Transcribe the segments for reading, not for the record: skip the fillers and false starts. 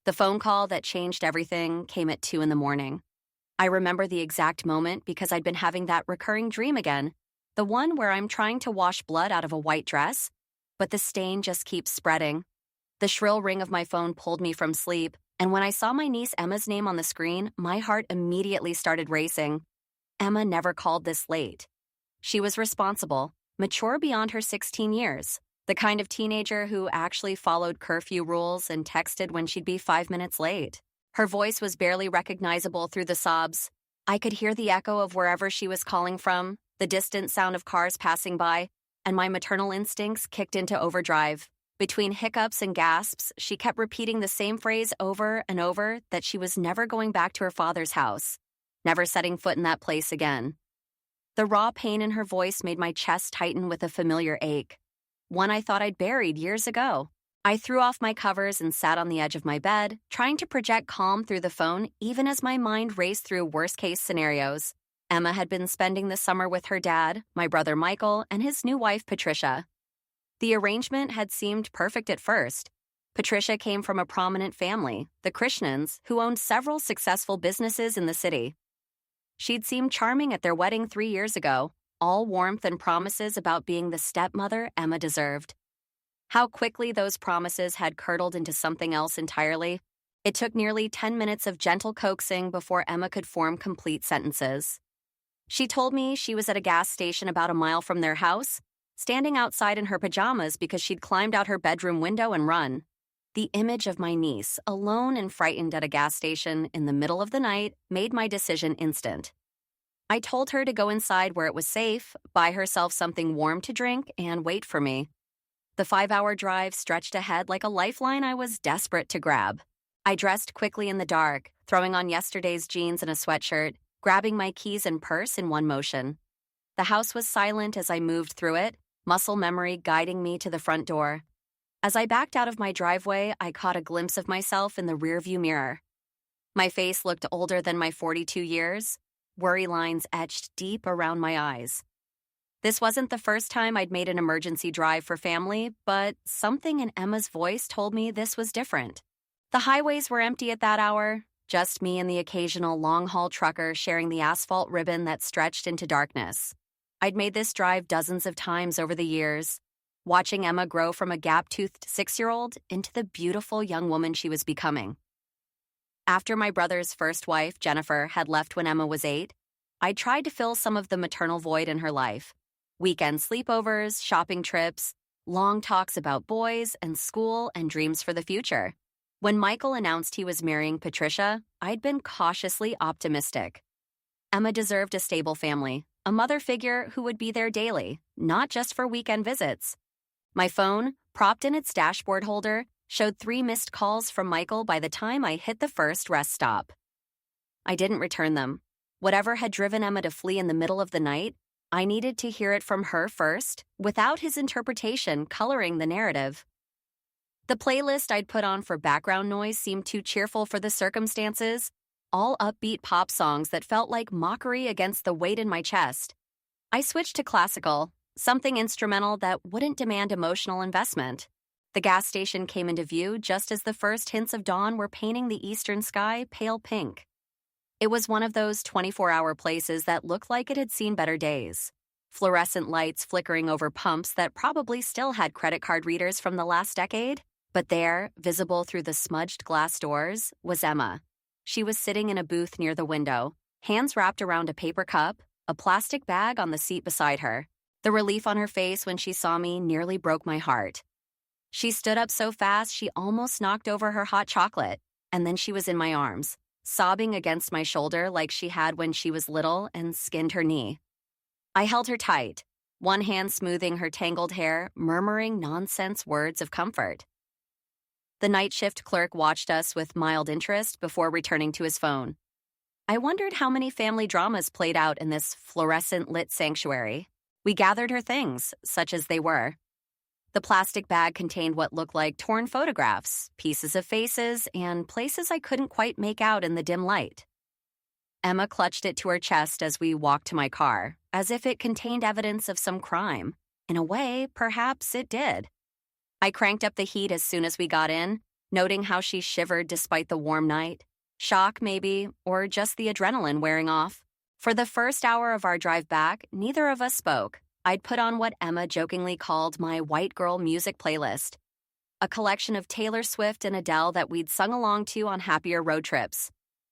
The phone call that changed everything came at 2 in the morning. I remember the exact moment because I'd been having that recurring dream again, the one where I'm trying to wash blood out of a white dress, but the stain just keeps spreading. The shrill ring of my phone pulled me from sleep, and when I saw my niece Emma's name on the screen, my heart immediately started racing. Emma never called this late. She was responsible, mature beyond her 16 years, the kind of teenager who actually followed curfew rules and texted when she'd be 5 minutes late. Her voice was barely recognizable through the sobs. I could hear the echo of wherever she was calling from, the distant sound of cars passing by, and my maternal instincts kicked into overdrive. Between hiccups and gasps, she kept repeating the same phrase over and over, that she was never going back to her father's house, never setting foot in that place again. The raw pain in her voice made my chest tighten with a familiar ache, one I thought I'd buried years ago. I threw off my covers and sat on the edge of my bed, trying to project calm through the phone even as my mind raced through worst-case scenarios. Emma had been spending the summer with her dad, my brother Michael, and his new wife Patricia. The arrangement had seemed perfect at first. Patricia came from a prominent family, the Krishnans, who owned several successful businesses in the city. She'd seemed charming at their wedding 3 years ago, all warmth and promises about being the stepmother Emma deserved. How quickly those promises had curdled into something else entirely. It took nearly 10 minutes of gentle coaxing before Emma could form complete sentences. She told me she was at a gas station about a mile from their house, standing outside in her pajamas because she'd climbed out her bedroom window and run. The image of my niece, alone and frightened at a gas station in the middle of the night, made my decision instant. I told her to go inside where it was safe, buy herself something warm to drink, and wait for me. The 5-hour drive stretched ahead like a lifeline I was desperate to grab. I dressed quickly in the dark, throwing on yesterday's jeans and a sweatshirt, grabbing my keys and purse in one motion. The house was silent as I moved through it, muscle memory guiding me to the front door. As I backed out of my driveway, I caught a glimpse of myself in the rearview mirror. My face looked older than my 42 years, worry lines etched deep around my eyes. This wasn't the first time I'd made an emergency drive for family, but something in Emma's voice told me this was different. The highways were empty at that hour, just me and the occasional long-haul trucker sharing the asphalt ribbon that stretched into darkness. I'd made this drive dozens of times over the years, watching Emma grow from a gap-toothed 6-year-old into the beautiful young woman she was becoming. After my brother's first wife, Jennifer, had left when Emma was 8, I tried to fill some of the maternal void in her life. Weekend sleepovers, shopping trips, long talks about boys and school and dreams for the future. When Michael announced he was marrying Patricia, I'd been cautiously optimistic. Emma deserved a stable family, a mother figure who would be there daily, not just for weekend visits. My phone, propped in its dashboard holder, showed 3 missed calls from Michael by the time I hit the first rest stop. I didn't return them. Whatever had driven Emma to flee in the middle of the night, I needed to hear it from her first, without his interpretation coloring the narrative. The playlist I'd put on for background noise seemed too cheerful for the circumstances, all upbeat pop songs that felt like mockery against the weight in my chest. I switched to classical, something instrumental that wouldn't demand emotional investment. The gas station came into view just as the first hints of dawn were painting the eastern sky pale pink. It was one of those 24-hour places that looked like it had seen better days. Fluorescent lights flickering over pumps that probably still had credit card readers from the last decade. But there, visible through the smudged glass doors, was Emma. She was sitting in a booth near the window, hands wrapped around a paper cup, a plastic bag on the seat beside her. The relief on her face when she saw me nearly broke my heart. She stood up so fast she almost knocked over her hot chocolate, and then she was in my arms, sobbing against my shoulder like she had when she was little, and skinned her knee. I held her tight, one hand smoothing her tangled hair, murmuring nonsense words of comfort. The night shift clerk watched us with mild interest before returning to his phone. I wondered how many family dramas played out in this fluorescent-lit sanctuary. We gathered her things, such as they were. The plastic bag contained what looked like torn photographs, pieces of faces, and places I couldn't quite make out in the dim light. Emma clutched it to her chest as we walked to my car, as if it contained evidence of some crime. In a way, perhaps it did. I cranked up the heat as soon as we got in, noting how she shivered despite the warm night. Shock, maybe, or just the adrenaline wearing off. For the first hour of our drive back, neither of us spoke. I'd put on what Emma jokingly called my white girl music playlist, a collection of Taylor Swift and Adele that we'd sung along to on happier road trips.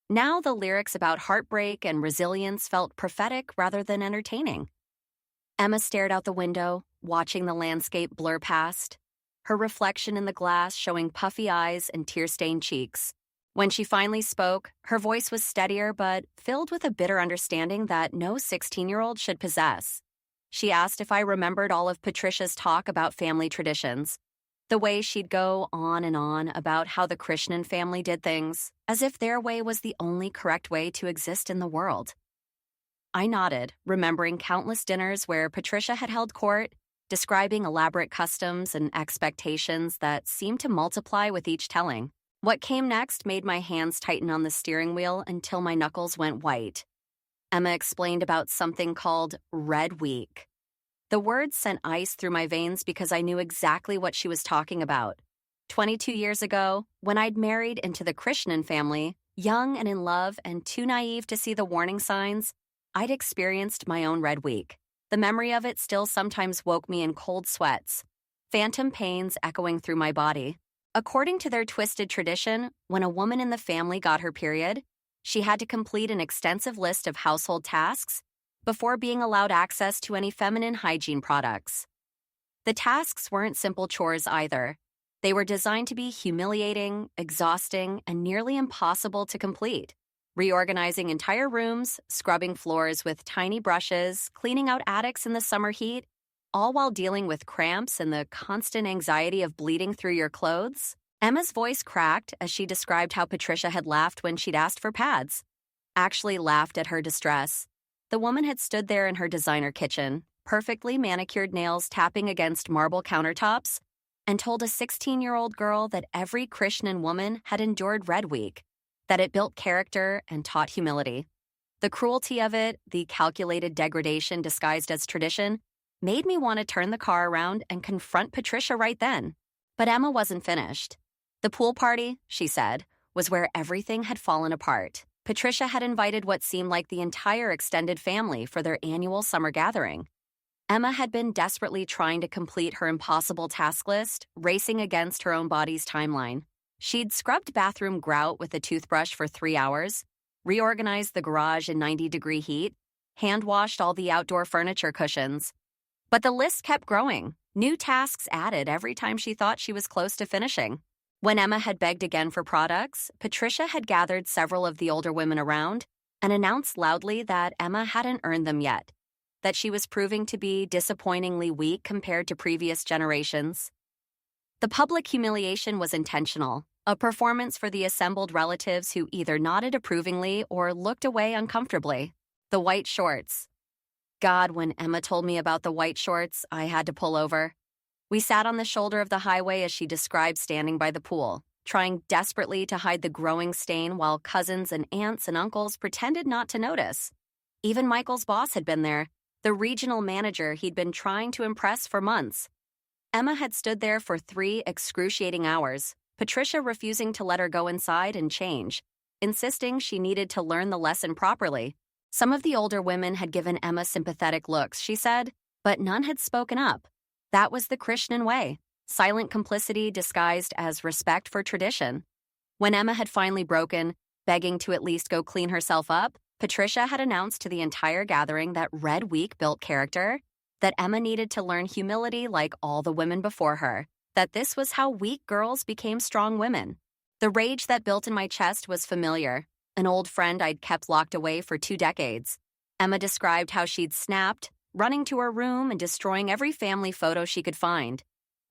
Now the lyrics about heartbreak and resilience felt prophetic rather than entertaining. Emma stared out the window, watching the landscape blur past, her reflection in the glass showing puffy eyes and tear-stained cheeks. When she finally spoke, her voice was steadier but filled with a bitter understanding that no 16-year-old should possess. She asked if I remembered all of Patricia's talk about family traditions, the way she'd go on and on about how the Krishnan family did things, as if their way was the only correct way to exist in the world. I nodded, remembering countless dinners where Patricia had held court, describing elaborate customs and expectations that seemed to multiply with each telling. What came next made my hands tighten on the steering wheel until my knuckles went white. Emma explained about something called Red Week. The words sent ice through my veins because I knew exactly what she was talking about. 22 years ago, when I'd married into the Krishnan family, young and in love and too naive to see the warning signs, I'd experienced my own Red Week. The memory of it still sometimes woke me in cold sweats, phantom pains echoing through my body. According to their twisted tradition, when a woman in the family got her period, she had to complete an extensive list of household tasks before being allowed access to any feminine hygiene products. The tasks weren't simple chores either. They were designed to be humiliating, exhausting, and nearly impossible to complete. Reorganizing entire rooms, scrubbing floors with tiny brushes, cleaning out attics in the summer heat, all while dealing with cramps and the constant anxiety of bleeding through your clothes. Emma's voice cracked as she described how Patricia had laughed when she'd asked for pads. Actually laughed at her distress. The woman had stood there in her designer kitchen, perfectly manicured nails tapping against marble countertops, and told a 16-year-old girl that every Krishnan woman had endured Red Week, that it built character and taught humility. The cruelty of it, the calculated degradation disguised as tradition, made me want to turn the car around and confront Patricia right then. But Emma wasn't finished. The pool party, she said, was where everything had fallen apart. Patricia had invited what seemed like the entire extended family for their annual summer gathering. Emma had been desperately trying to complete her impossible task list, racing against her own body's timeline. She'd scrubbed bathroom grout with a toothbrush for 3 hours, reorganized the garage in 90-degree heat, hand-washed all the outdoor furniture cushions. But the list kept growing, new tasks added every time she thought she was close to finishing. When Emma had begged again for products, Patricia had gathered several of the older women around and announced loudly that Emma hadn't earned them yet, that she was proving to be disappointingly weak compared to previous generations. The public humiliation was intentional, a performance for the assembled relatives who either nodded approvingly or looked away uncomfortably. The white shorts. God, when Emma told me about the white shorts, I had to pull over. We sat on the shoulder of the highway as she described standing by the pool, trying desperately to hide the growing stain while cousins and aunts and uncles pretended not to notice. Even Michael's boss had been there, the regional manager he'd been trying to impress for months. Emma had stood there for 3 excruciating hours, Patricia refusing to let her go inside and change, insisting she needed to learn the lesson properly. Some of the older women had given Emma sympathetic looks, she said, but none had spoken up. That was the Krishnan way, silent complicity disguised as respect for tradition. When Emma had finally broken, begging to at least go clean herself up, Patricia had announced to the entire gathering that Red Week built character, that Emma needed to learn humility like all the women before her, that this was how weak girls became strong women. The rage that built in my chest was familiar. An old friend I'd kept locked away for 2 decades. Emma described how she'd snapped, running to her room and destroying every family photo she could find,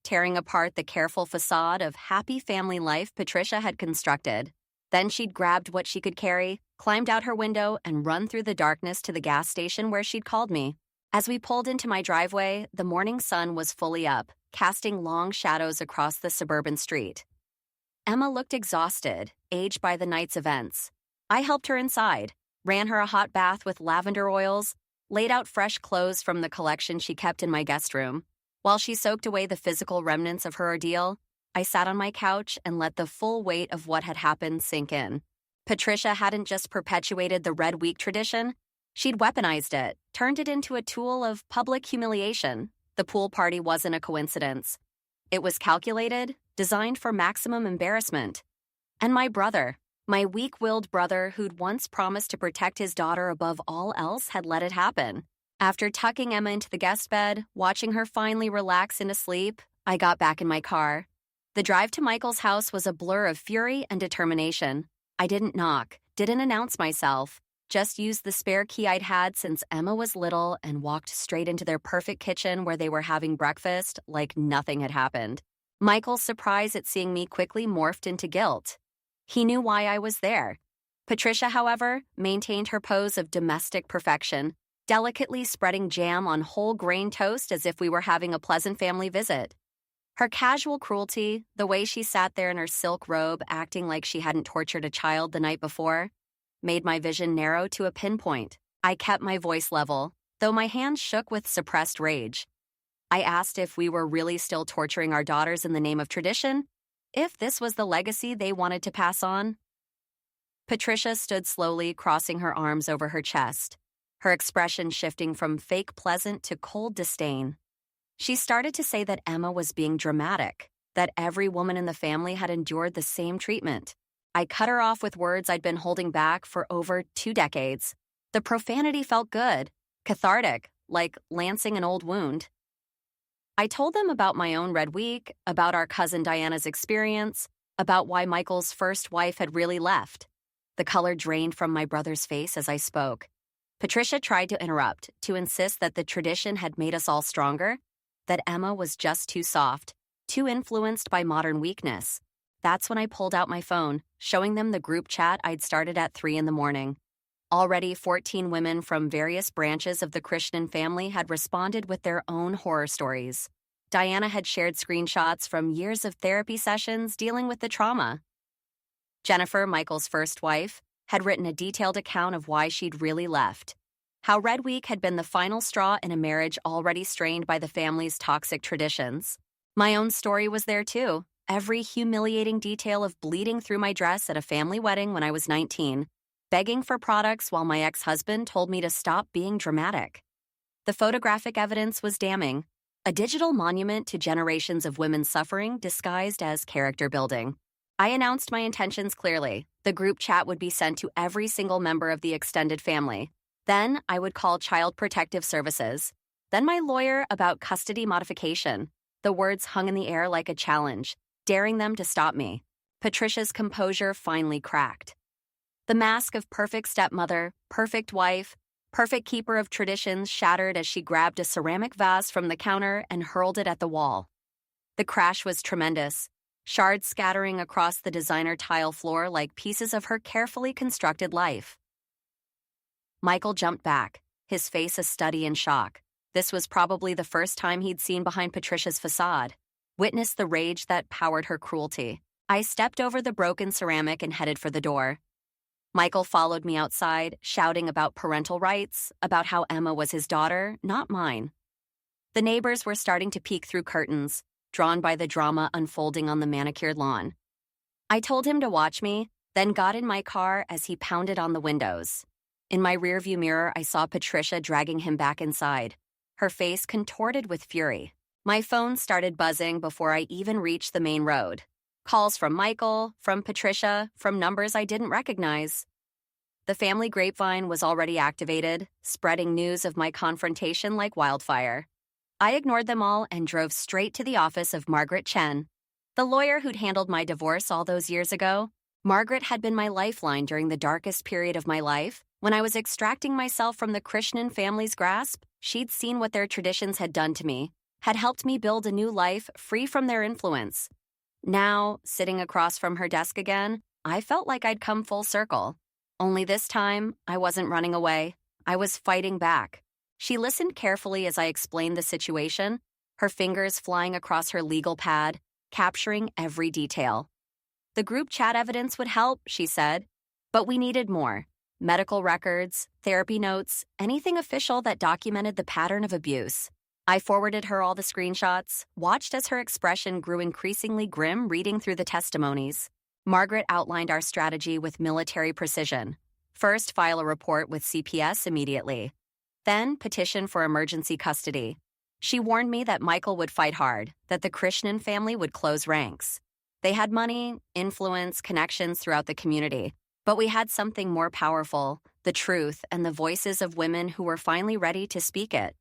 tearing apart the careful facade of happy family life Patricia had constructed. Then she'd grabbed what she could carry, climbed out her window, and run through the darkness to the gas station where she'd called me. As we pulled into my driveway, the morning sun was fully up, casting long shadows across the suburban street. Emma looked exhausted, aged by the night's events. I helped her inside, ran her a hot bath with lavender oils, laid out fresh clothes from the collection she kept in my guest room. While she soaked away the physical remnants of her ordeal, I sat on my couch and let the full weight of what had happened sink in. Patricia hadn't just perpetuated the Red Week tradition, she'd weaponized it, turned it into a tool of public humiliation. The pool party wasn't a coincidence. It was calculated, designed for maximum embarrassment. And my brother, my weak-willed brother who'd once promised to protect his daughter above all else, had let it happen. After tucking Emma into the guest bed, watching her finally relax into sleep, I got back in my car. The drive to Michael's house was a blur of fury and determination. I didn't knock, didn't announce myself, just used the spare key I'd had since Emma was little and walked straight into their perfect kitchen where they were having breakfast like nothing had happened. Michael's surprise at seeing me quickly morphed into guilt. He knew why I was there. Patricia, however, maintained her pose of domestic perfection, delicately spreading jam on whole grain toast as if we were having a pleasant family visit. Her casual cruelty, the way she sat there in her silk robe acting like she hadn't tortured a child the night before, made my vision narrow to a pinpoint. I kept my voice level, though my hands shook with suppressed rage. I asked if we were really still torturing our daughters in the name of tradition, if this was the legacy they wanted to pass on. Patricia stood slowly, crossing her arms over her chest, her expression shifting from fake pleasant to cold disdain. She started to say that Emma was being dramatic, that every woman in the family had endured the same treatment. I cut her off with words I'd been holding back for over 2 decades. The profanity felt good, cathartic, like lancing an old wound. I told them about my own Red Week, about our cousin Diana's experience, about why Michael's first wife had really left. The color drained from my brother's face as I spoke. Patricia tried to interrupt, to insist that the tradition had made us all stronger, that Emma was just too soft, too influenced by modern weakness. That's when I pulled out my phone, showing them the group chat I'd started at 3 a.m. Already 14 women from various branches of the Christian family had responded with their own horror stories. Diana had shared screenshots from years of therapy sessions dealing with the trauma. Jennifer, Michael's first wife, had written a detailed account of why she'd really left. How Red Week had been the final straw in a marriage already strained by the family's toxic traditions. My own story was there too. Every humiliating detail of bleeding through my dress at a family wedding when I was 19, begging for products while my ex-husband told me to stop being dramatic. The photographic evidence was damning, a digital monument to generations of women's suffering disguised as character building. I announced my intentions clearly. The group chat would be sent to every single member of the extended family. Then I would call Child Protective Services. Then my lawyer about custody modification. The words hung in the air like a challenge, daring them to stop me. Patricia's composure finally cracked. The mask of perfect stepmother, perfect wife, perfect keeper of traditions shattered as she grabbed a ceramic vase from the counter and hurled it at the wall. The crash was tremendous, shards scattering across the designer tile floor like pieces of her carefully constructed life. Michael jumped back, his face a study in shock. This was probably the first time he'd seen behind Patricia's facade, witnessed the rage that powered her cruelty. I stepped over the broken ceramic and headed for the door. Michael followed me outside, shouting about parental rights, about how Emma was his daughter, not mine. The neighbors were starting to peek through curtains, drawn by the drama unfolding on the manicured lawn. I told him to watch me, then got in my car as he pounded on the windows. In my rearview mirror, I saw Patricia dragging him back inside, her face contorted with fury. My phone started buzzing before I even reached the main road. Calls from Michael, from Patricia, from numbers I didn't recognize. The family grapevine was already activated, spreading news of my confrontation like wildfire. I ignored them all and drove straight to the office of Margaret Chen, the lawyer who'd handled my divorce all those years ago. Margaret had been my lifeline during the darkest period of my life. When I was extracting myself from the Krishnan family's grasp, she'd seen what their traditions had done to me, had helped me build a new life free from their influence. Now, sitting across from her desk again, I felt like I'd come full circle. Only this time, I wasn't running away. I was fighting back. She listened carefully as I explained the situation, her fingers flying across her legal pad, capturing every detail. The group chat evidence would help, she said, but we needed more. Medical records, therapy notes, anything official that documented the pattern of abuse. I forwarded her all the screenshots, watched as her expression grew increasingly grim reading through the testimonies. Margaret outlined our strategy with military precision. First, file a report with CPS immediately. Then, petition for emergency custody. She warned me that Michael would fight hard, that the Krishnan family would close ranks. They had money, influence, connections throughout the community. But we had something more powerful, the truth and the voices of women who were finally ready to speak it.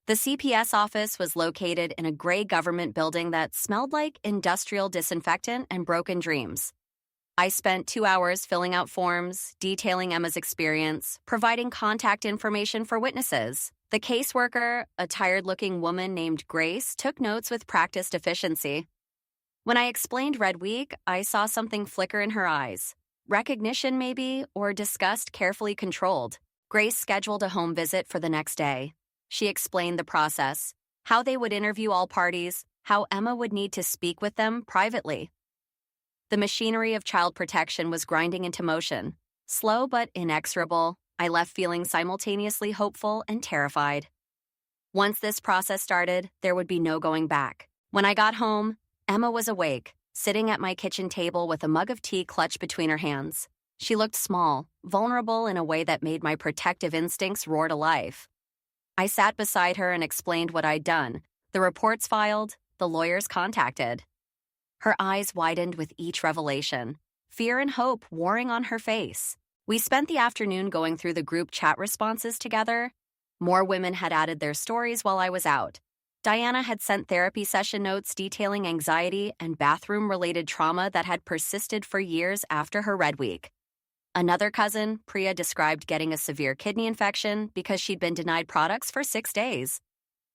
The CPS office was located in a gray government building that smelled like industrial disinfectant and broken dreams. I spent 2 hours filling out forms, detailing Emma's experience, providing contact information for witnesses. The caseworker, a tired-looking woman named Grace, took notes with practiced efficiency. When I explained Red Week, I saw something flicker in her eyes. Recognition, maybe, or disgust carefully controlled. Grace scheduled a home visit for the next day. She explained the process, how they would interview all parties, how Emma would need to speak with them privately. The machinery of child protection was grinding into motion. Slow but inexorable, I left feeling simultaneously hopeful and terrified. Once this process started, there would be no going back. When I got home, Emma was awake, sitting at my kitchen table with a mug of tea clutched between her hands. She looked small, vulnerable in a way that made my protective instincts roar to life. I sat beside her and explained what I'd done, the reports filed, the lawyers contacted. Her eyes widened with each revelation, fear and hope warring on her face. We spent the afternoon going through the group chat responses together. More women had added their stories while I was out. Diana had sent therapy session notes detailing anxiety and bathroom-related trauma that had persisted for years after her Red Week. Another cousin, Priya, described getting a severe kidney infection because she'd been denied products for 6 days.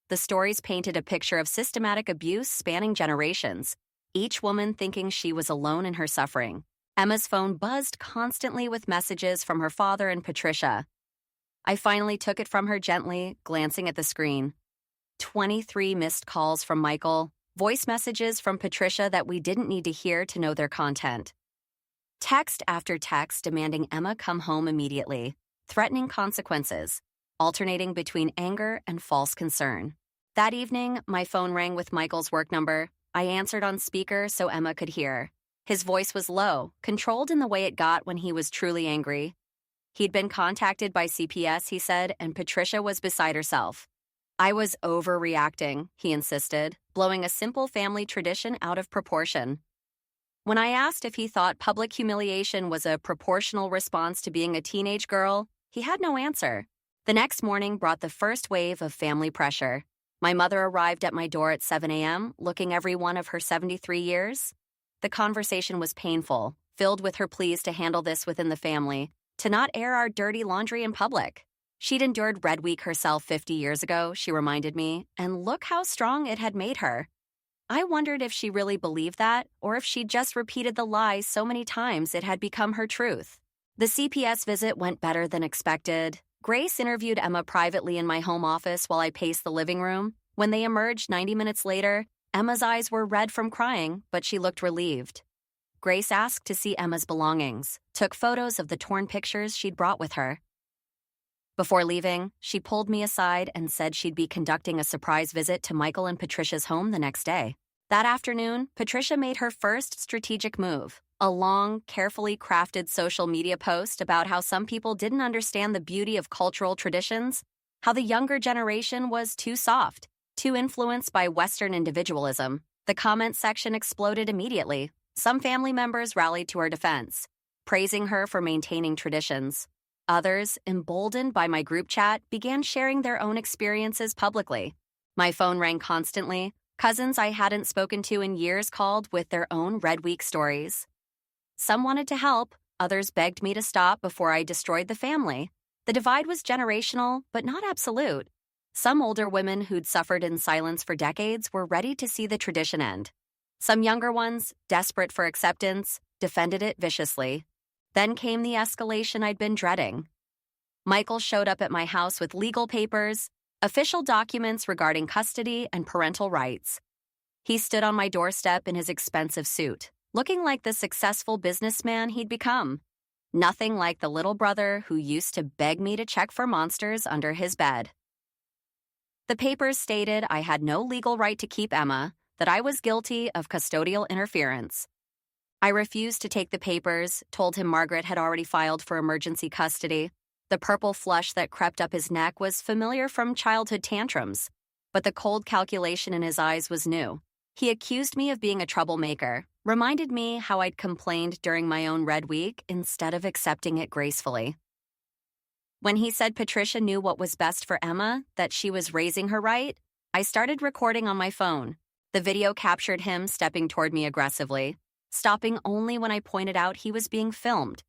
The stories painted a picture of systematic abuse spanning generations, each woman thinking she was alone in her suffering. Emma's phone buzzed constantly with messages from her father and Patricia. I finally took it from her gently, glancing at the screen. 23 missed calls from Michael, voice messages from Patricia that we didn't need to hear to know their content. Text after text demanding Emma come home immediately, threatening consequences, alternating between anger and false concern. That evening, my phone rang with Michael's work number. I answered on speaker so Emma could hear. His voice was low, controlled in the way it got when he was truly angry. He'd been contacted by CPS, he said, and Patricia was beside herself. I was overreacting, he insisted, blowing a simple family tradition out of proportion. When I asked if he thought public humiliation was a proportional response to being a teenage girl, he had no answer. The next morning brought the first wave of family pressure. My mother arrived at my door at 7 a.m., looking every one of her 73 years. The conversation was painful, filled with her pleas to handle this within the family, to not air our dirty laundry in public. She'd endured Red Week herself 50 years ago, she reminded me, and look how strong it had made her. I wondered if she really believed that, or if she'd just repeated the lie so many times it had become her truth. The CPS visit went better than expected. Grace interviewed Emma privately in my home office while I paced the living room. When they emerged 90 minutes later, Emma's eyes were red from crying, but she looked relieved. Grace asked to see Emma's belongings, took photos of the torn pictures she'd brought with her. Before leaving, she pulled me aside and said she'd be conducting a surprise visit to Michael and Patricia's home the next day. That afternoon, Patricia made her first strategic move, a long, carefully crafted social media post about how some people didn't understand the beauty of cultural traditions, how the younger generation was too soft, too influenced by Western individualism. The comment section exploded immediately. Some family members rallied to her defense, praising her for maintaining traditions. Others, emboldened by my group chat, began sharing their own experiences publicly. My phone rang constantly. Cousins I hadn't spoken to in years called with their own Red Week stories. Some wanted to help, others begged me to stop before I destroyed the family. The divide was generational, but not absolute. Some older women who'd suffered in silence for decades were ready to see the tradition end. Some younger ones, desperate for acceptance, defended it viciously. Then came the escalation I'd been dreading. Michael showed up at my house with legal papers, official documents regarding custody and parental rights. He stood on my doorstep in his expensive suit, looking like the successful businessman he'd become. Nothing like the little brother who used to beg me to check for monsters under his bed. The papers stated I had no legal right to keep Emma, that I was guilty of custodial interference. I refused to take the papers, told him Margaret had already filed for emergency custody. The purple flush that crept up his neck was familiar from childhood tantrums, but the cold calculation in his eyes was new. He accused me of being a troublemaker, reminded me how I'd complained during my own Red Week instead of accepting it gracefully. When he said Patricia knew what was best for Emma, that she was raising her right, I started recording on my phone. The video captured him stepping toward me aggressively, stopping only when I pointed out he was being filmed.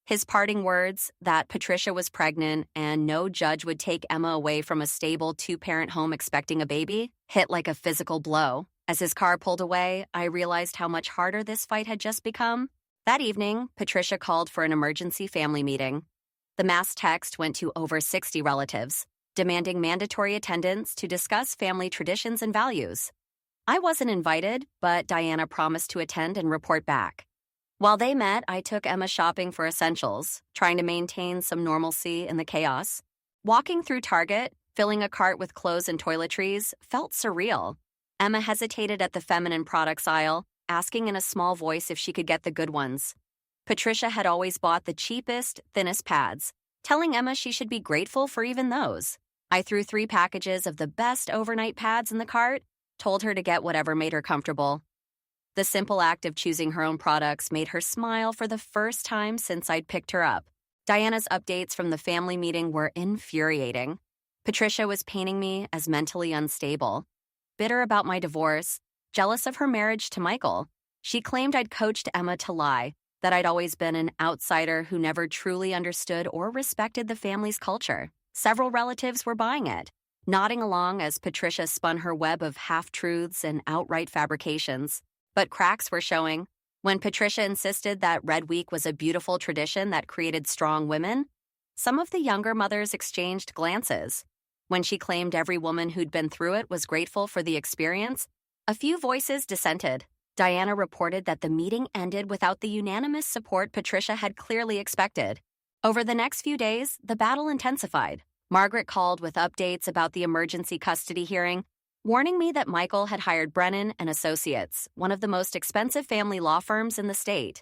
His parting words, that Patricia was pregnant and no judge would take Emma away from a stable two-parent home expecting a baby, hit like a physical blow. As his car pulled away, I realized how much harder this fight had just become. That evening, Patricia called for an emergency family meeting. The mass text went to over 60 relatives, demanding mandatory attendance to discuss family traditions and values. I wasn't invited, but Diana promised to attend and report back. While they met, I took Emma shopping for essentials, trying to maintain some normalcy in the chaos. Walking through Target, filling a cart with clothes and toiletries, felt surreal. Emma hesitated at the feminine products aisle, asking in a small voice if she could get the good ones. Patricia had always bought the cheapest, thinnest pads, telling Emma she should be grateful for even those. I threw 3 packages of the best overnight pads in the cart, told her to get whatever made her comfortable. The simple act of choosing her own products made her smile for the first time since I'd picked her up. Diana's updates from the family meeting were infuriating. Patricia was painting me as mentally unstable, bitter about my divorce, jealous of her marriage to Michael. She claimed I'd coached Emma to lie, that I'd always been an outsider who never truly understood or respected the family's culture. Several relatives were buying it, nodding along as Patricia spun her web of half-truths and outright fabrications. But cracks were showing. When Patricia insisted that Red Week was a beautiful tradition that created strong women, some of the younger mothers exchanged glances. When she claimed every woman who'd been through it was grateful for the experience, a few voices dissented. Diana reported that the meeting ended without the unanimous support Patricia had clearly expected. Over the next few days, the battle intensified. Margaret called with updates about the emergency custody hearing, warning me that Michael had hired Brennan and Associates, one of the most expensive family law firms in the state.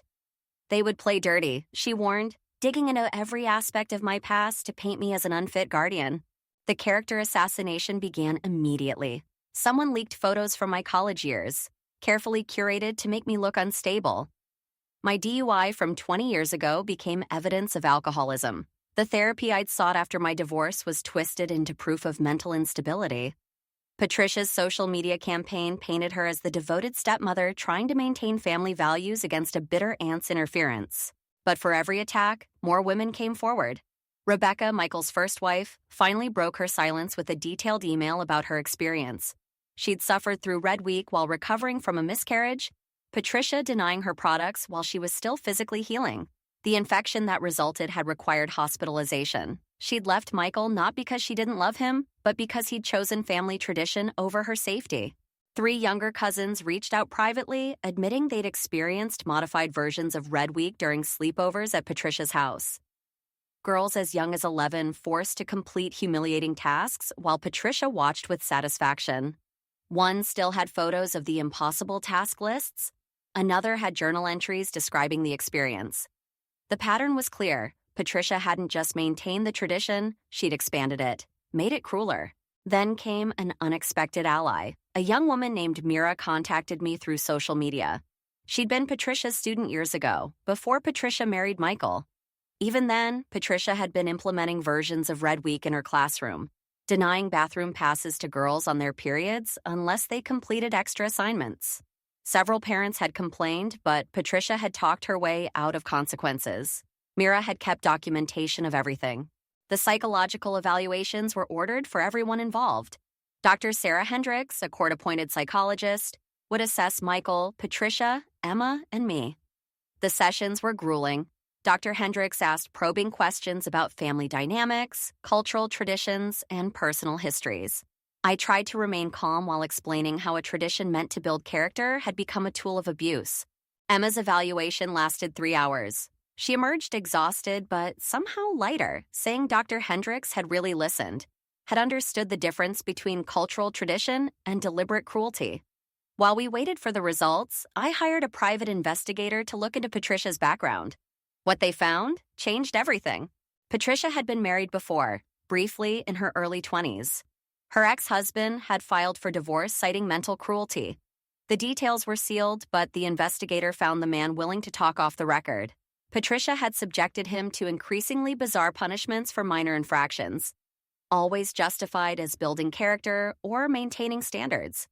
They would play dirty, she warned, digging into every aspect of my past to paint me as an unfit guardian. The character assassination began immediately. Someone leaked photos from my college years, carefully curated to make me look unstable. My DUI from 20 years ago became evidence of alcoholism. The therapy I'd sought after my divorce was twisted into proof of mental instability. Patricia's social media campaign painted her as the devoted stepmother trying to maintain family values against a bitter aunt's interference. But for every attack, more women came forward. Rebecca, Michael's first wife, finally broke her silence with a detailed email about her experience. She'd suffered through Red Week while recovering from a miscarriage, Patricia denying her products while she was still physically healing. The infection that resulted had required hospitalization. She'd left Michael not because she didn't love him, but because he'd chosen family tradition over her safety. 3 younger cousins reached out privately, admitting they'd experienced modified versions of Red Week during sleepovers at Patricia's house. Girls as young as 11 forced to complete humiliating tasks while Patricia watched with satisfaction. One still had photos of the impossible task lists. Another had journal entries describing the experience. The pattern was clear. Patricia hadn't just maintained the tradition, she'd expanded it, made it crueler. Then came an unexpected ally. A young woman named Mira contacted me through social media. She'd been Patricia's student years ago, before Patricia married Michael. Even then, Patricia had been implementing versions of Red Week in her classroom, denying bathroom passes to girls on their periods unless they completed extra assignments. Several parents had complained, but Patricia had talked her way out of consequences. Mira had kept documentation of everything. The psychological evaluations were ordered for everyone involved. Dr. Sarah Hendricks, a court-appointed psychologist, would assess Michael, Patricia, Emma, and me. The sessions were grueling. Dr. Hendricks asked probing questions about family dynamics, cultural traditions, and personal histories. I tried to remain calm while explaining how a tradition meant to build character had become a tool of abuse. Emma's evaluation lasted 3 hours. She emerged exhausted but somehow lighter, saying Dr. Hendricks had really listened. had understood the difference between cultural tradition and deliberate cruelty. While we waited for the results, I hired a private investigator to look into Patricia's background. What they found changed everything. Patricia had been married before, briefly in her early 20s. Her ex-husband had filed for divorce citing mental cruelty. The details were sealed, but the investigator found the man willing to talk off the record. Patricia had subjected him to increasingly bizarre punishments for minor infractions, always justified as building character or maintaining standards.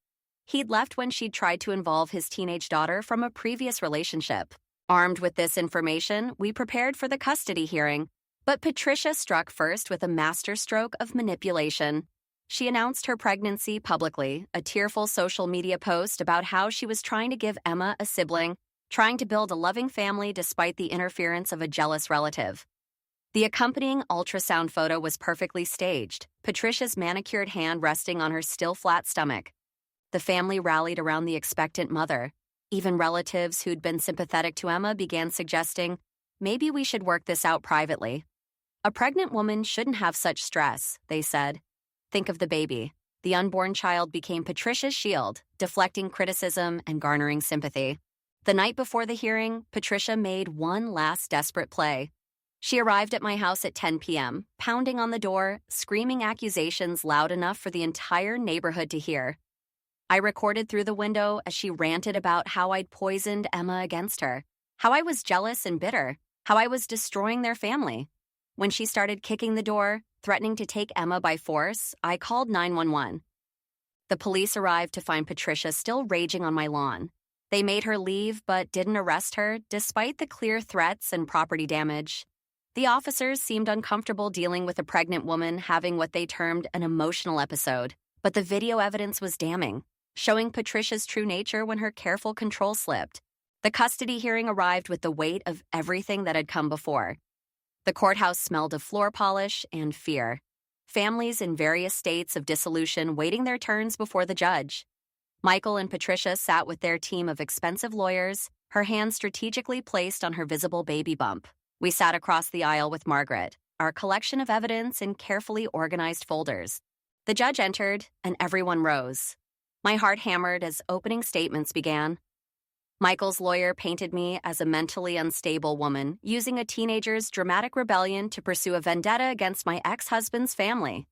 He'd left when she'd tried to involve his teenage daughter from a previous relationship. Armed with this information, we prepared for the custody hearing, but Patricia struck first with a masterstroke of manipulation. She announced her pregnancy publicly, a tearful social media post about how she was trying to give Emma a sibling, trying to build a loving family despite the interference of a jealous relative. The accompanying ultrasound photo was perfectly staged, Patricia's manicured hand resting on her still flat stomach. The family rallied around the expectant mother. Even relatives who'd been sympathetic to Emma began suggesting, maybe we should work this out privately. A pregnant woman shouldn't have such stress, they said. Think of the baby. The unborn child became Patricia's shield, deflecting criticism and garnering sympathy. The night before the hearing, Patricia made one last desperate play. She arrived at my house at 10 p.m., pounding on the door, screaming accusations loud enough for the entire neighborhood to hear. I recorded through the window as she ranted about how I'd poisoned Emma against her, how I was jealous and bitter, how I was destroying their family. When she started kicking the door, threatening to take Emma by force, I called 911. The police arrived to find Patricia still raging on my lawn. They made her leave but didn't arrest her, despite the clear threats and property damage. The officers seemed uncomfortable dealing with a pregnant woman having what they termed an emotional episode, but the video evidence was damning, showing Patricia's true nature when her careful control slipped. The custody hearing arrived with the weight of everything that had come before. The courthouse smelled of floor polish and fear. Families in various states of dissolution waiting their turns before the judge. Michael and Patricia sat with their team of expensive lawyers, her hand strategically placed on her visible baby bump. We sat across the aisle with Margaret, our collection of evidence in carefully organized folders. The judge entered, and everyone rose. My heart hammered as opening statements began. Michael's lawyer painted me as a mentally unstable woman, using a teenager's dramatic rebellion to pursue a vendetta against my ex-husband's family.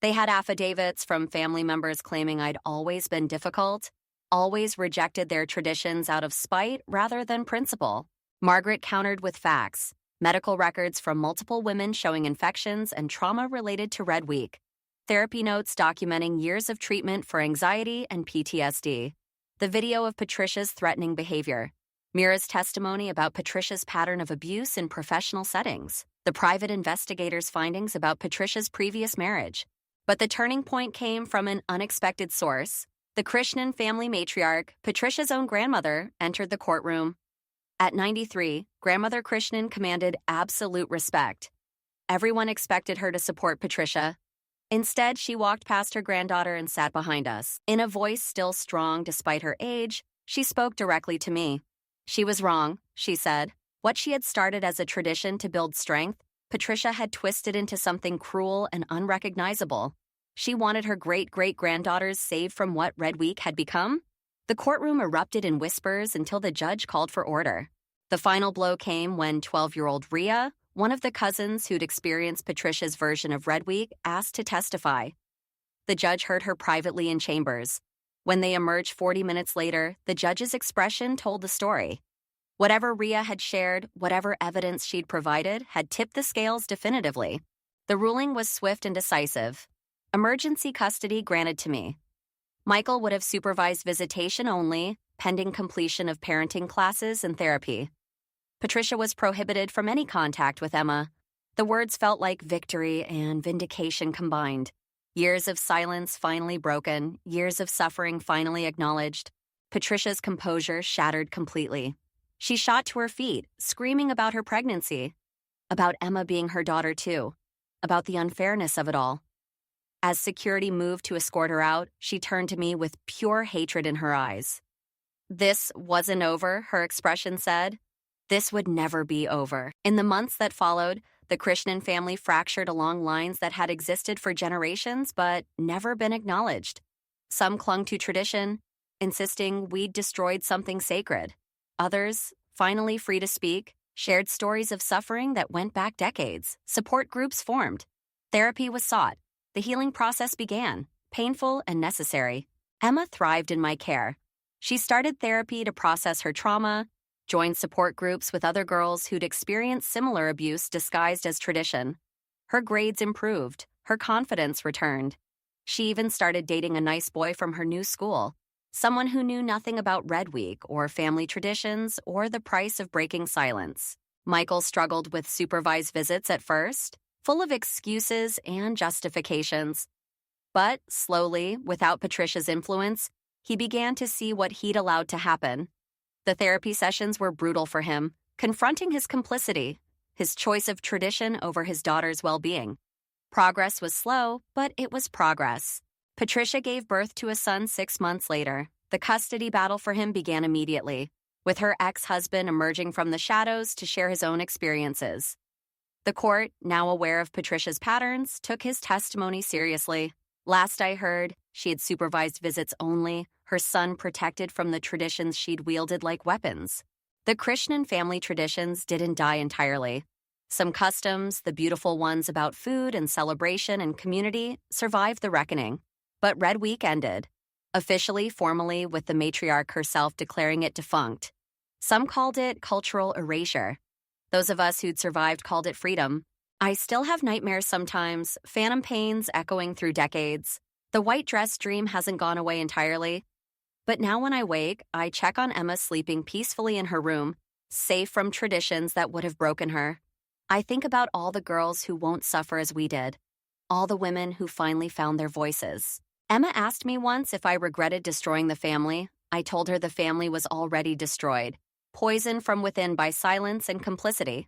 They had affidavits from family members claiming I'd always been difficult, always rejected their traditions out of spite rather than principle. Margaret countered with facts, medical records from multiple women showing infections and trauma related to Red Week, therapy notes documenting years of treatment for anxiety and PTSD, the video of Patricia's threatening behavior, Mira's testimony about Patricia's pattern of abuse in professional settings, the private investigator's findings about Patricia's previous marriage. But the turning point came from an unexpected source. The Krishnan family matriarch, Patricia's own grandmother, entered the courtroom. At 93, Grandmother Krishnan commanded absolute respect. Everyone expected her to support Patricia. Instead, she walked past her granddaughter and sat behind us. In a voice still strong despite her age, she spoke directly to me. She was wrong, she said. What she had started as a tradition to build strength, Patricia had twisted into something cruel and unrecognizable. She wanted her great-great-granddaughters saved from what Red Week had become. The courtroom erupted in whispers until the judge called for order. The final blow came when 12-year-old Rhea, one of the cousins who'd experienced Patricia's version of Red Week, asked to testify. The judge heard her privately in chambers. When they emerged 40 minutes later, the judge's expression told the story. Whatever Rhea had shared, whatever evidence she'd provided, had tipped the scales definitively. The ruling was swift and decisive. Emergency custody granted to me. Michael would have supervised visitation only, pending completion of parenting classes and therapy. Patricia was prohibited from any contact with Emma. The words felt like victory and vindication combined. Years of silence finally broken, years of suffering finally acknowledged. Patricia's composure shattered completely. She shot to her feet, screaming about her pregnancy, about Emma being her daughter too, about the unfairness of it all. As security moved to escort her out, she turned to me with pure hatred in her eyes. This wasn't over, her expression said. This would never be over. In the months that followed, The Krishnan family fractured along lines that had existed for generations but never been acknowledged. Some clung to tradition, insisting we'd destroyed something sacred. Others, finally free to speak, shared stories of suffering that went back decades. Support groups formed. Therapy was sought. The healing process began, painful and necessary. Emma thrived in my care. She started therapy to process her trauma, joined support groups with other girls who'd experienced similar abuse disguised as tradition. Her grades improved. Her confidence returned. She even started dating a nice boy from her new school, someone who knew nothing about Red Week or family traditions or the price of breaking silence. Michael struggled with supervised visits at first, full of excuses and justifications. But slowly, without Patricia's influence, he began to see what he'd allowed to happen. The therapy sessions were brutal for him, confronting his complicity, his choice of tradition over his daughter's well-being. Progress was slow, but it was progress. Patricia gave birth to a son 6 months later. The custody battle for him began immediately, with her ex-husband emerging from the shadows to share his own experiences. The court, now aware of Patricia's patterns, took his testimony seriously. Last I heard, she had supervised visits only, her son protected from the traditions she'd wielded like weapons. The Krishnan family traditions didn't die entirely. Some customs, the beautiful ones about food and celebration and community, survived the reckoning. But Red Week ended, officially, formally, with the matriarch herself declaring it defunct. Some called it cultural erasure. Those of us who'd survived called it freedom. I still have nightmares sometimes, phantom pains echoing through decades. The white dress dream hasn't gone away entirely. But now when I wake, I check on Emma sleeping peacefully in her room, safe from traditions that would have broken her. I think about all the girls who won't suffer as we did, all the women who finally found their voices. Emma asked me once if I regretted destroying the family. I told her the family was already destroyed, poisoned from within by silence and complicity.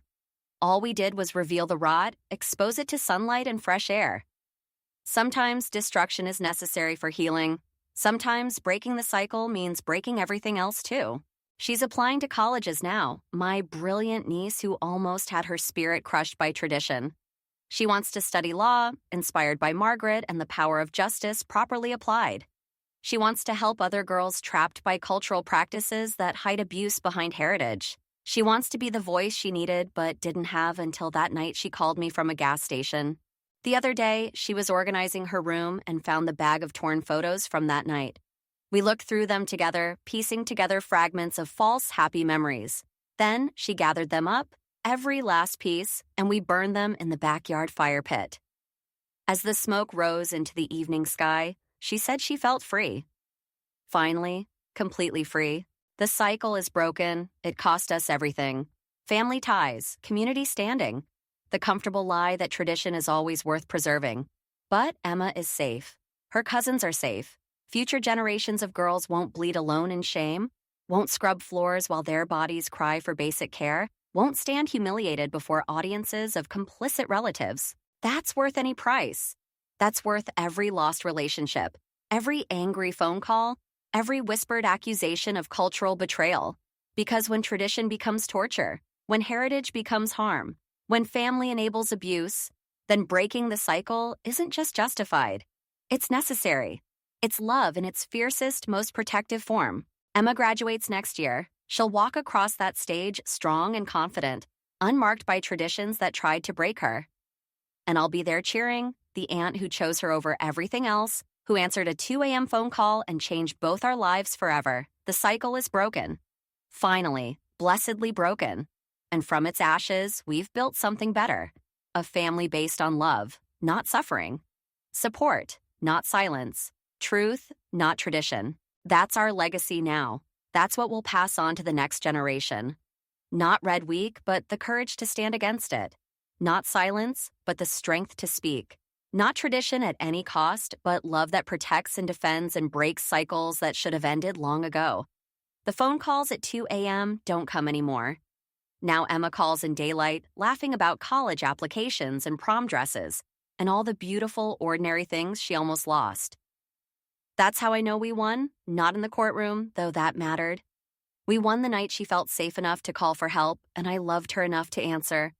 All we did was reveal the rot, expose it to sunlight and fresh air. Sometimes destruction is necessary for healing. Sometimes breaking the cycle means breaking everything else too. She's applying to colleges now, my brilliant niece who almost had her spirit crushed by tradition. She wants to study law, inspired by Margaret and the power of justice properly applied. She wants to help other girls trapped by cultural practices that hide abuse behind heritage. She wants to be the voice she needed but didn't have until that night she called me from a gas station. The other day, she was organizing her room and found the bag of torn photos from that night. We looked through them together, piecing together fragments of false, happy memories. Then she gathered them up, every last piece, and we burned them in the backyard fire pit. As the smoke rose into the evening sky, she said she felt free. Finally, completely free. The cycle is broken. It cost us everything. Family ties, community standing, the comfortable lie that tradition is always worth preserving. But Emma is safe. Her cousins are safe. Future generations of girls won't bleed alone in shame, won't scrub floors while their bodies cry for basic care, won't stand humiliated before audiences of complicit relatives. That's worth any price. That's worth every lost relationship, every angry phone call, every whispered accusation of cultural betrayal. Because when tradition becomes torture, when heritage becomes harm, when family enables abuse, then breaking the cycle isn't just justified. It's necessary. It's love in its fiercest, most protective form. Emma graduates next year. She'll walk across that stage strong and confident, unmarked by traditions that tried to break her. And I'll be there cheering, the aunt who chose her over everything else, who answered a 2 a.m. phone call and changed both our lives forever. The cycle is broken. Finally, blessedly broken. And from its ashes, we've built something better. A family based on love, not suffering. Support, not silence. Truth, not tradition. That's our legacy now. That's what we'll pass on to the next generation. Not Red Week, but the courage to stand against it. Not silence, but the strength to speak. Not tradition at any cost, but love that protects and defends and breaks cycles that should have ended long ago. The phone calls at 2 a.m. don't come anymore. Now Emma calls in daylight, laughing about college applications and prom dresses, and all the beautiful, ordinary things she almost lost. That's how I know we won, not in the courtroom, though that mattered. We won the night she felt safe enough to call for help, and I loved her enough to answer.